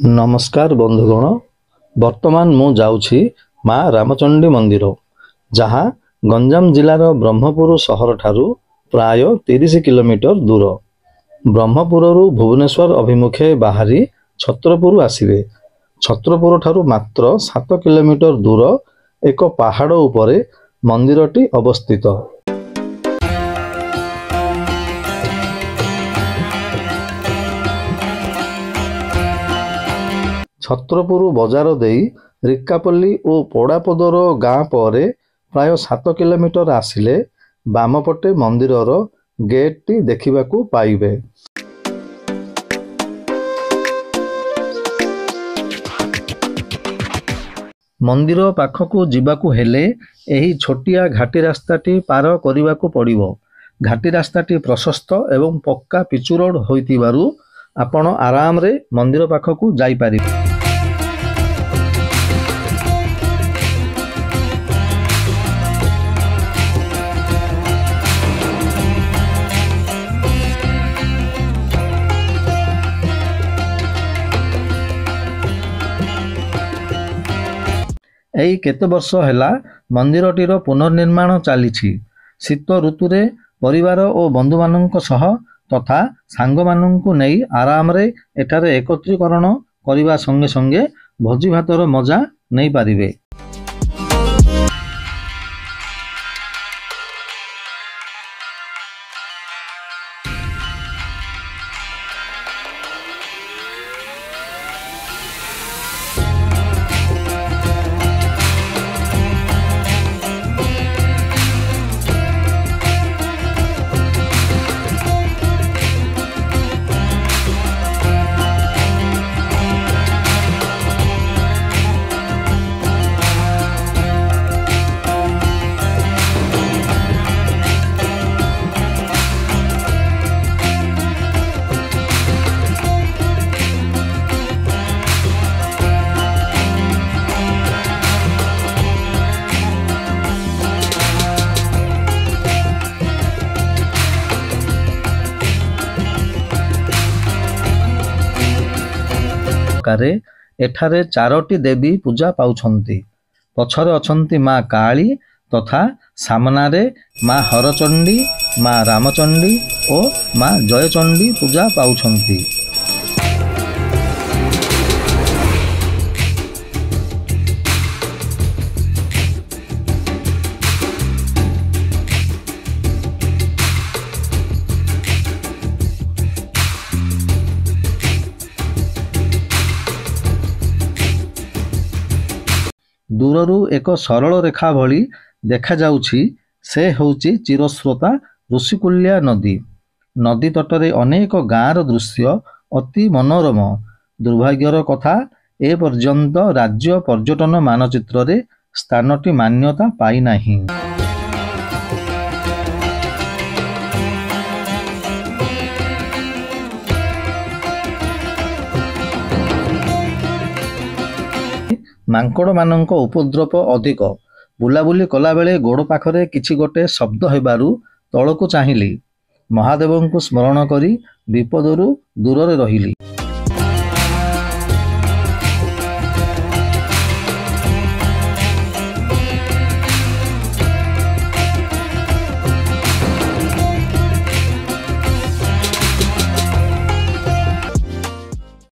नमस्कार बंधुगण, वर्तमान मु जाउछि माँ रामचंडी मंदिर, जहाँ गंजाम जिलार ब्रह्मपुर सहर ठारू प्राय 30 किलोमीटर दूर। ब्रह्मपुर भुवनेश्वर अभिमुखे बाहरी छत्रपुर आसिबे। छत्रपुर ठारू मात्र 7 किलोमीटर दूर एक पहाड़ उपरे मंदिरटी अवस्थित। छत्रपुर बजार देई रिक्कापल्ली और पोड़ापदर गाँ पर प्राय 7 किलोमीटर आसिले बामपटे मंदिरर गेटटी देखिबाकू पाइबे। मंदिर पाखकू जीवाकू हेले एही छोटिया घाटी रास्ताटी पार करिबाकू पड़िबो। घाटी रास्ताटी प्रशस्त एवं पक्का पिचु रोड होइतिबारु आपण आराम रे मंदिर पाखकू जाई पारिबे। एई केते वर्ष हैला मंदिरटीर पुनर्निर्माण चलीछि। शीत ऋतुरे परिवार और बंधु मानक सह तथा सांग मानकू नहीं आराम रे एठारे एकत्रीकरण करिबा संगे संगे भोजी भातर मजा नहीं पारिबे। एठारे 4टी देवी पूजा पाउछंती। पछरे अछंती माँ काली तथा सामनारे माँ हरचंडी, माँ रामचंडी और माँ जयचंडी पूजा पाउछंती। दूररू एक सरल रेखा भली देखा जाउछि से होउछि चिरस्रोता ऋषिकुल्या नदी। नदी तटरे अनेक गाँर दृश्य अति मनोरम। दुर्भाग्यर कथा ए पर्यंत राज्य पर्यटन मानचित्र रे स्थानटी मान्यता पाई नाही। मांकड़ मानक उपद्रव अधिक। बुलाबुली कला बेले गोड़ पाखरे किछि गोटे शब्द हेबारु तळकू चाहिली। महादेवंकु स्मरण करी विपदरू दूर रहिली।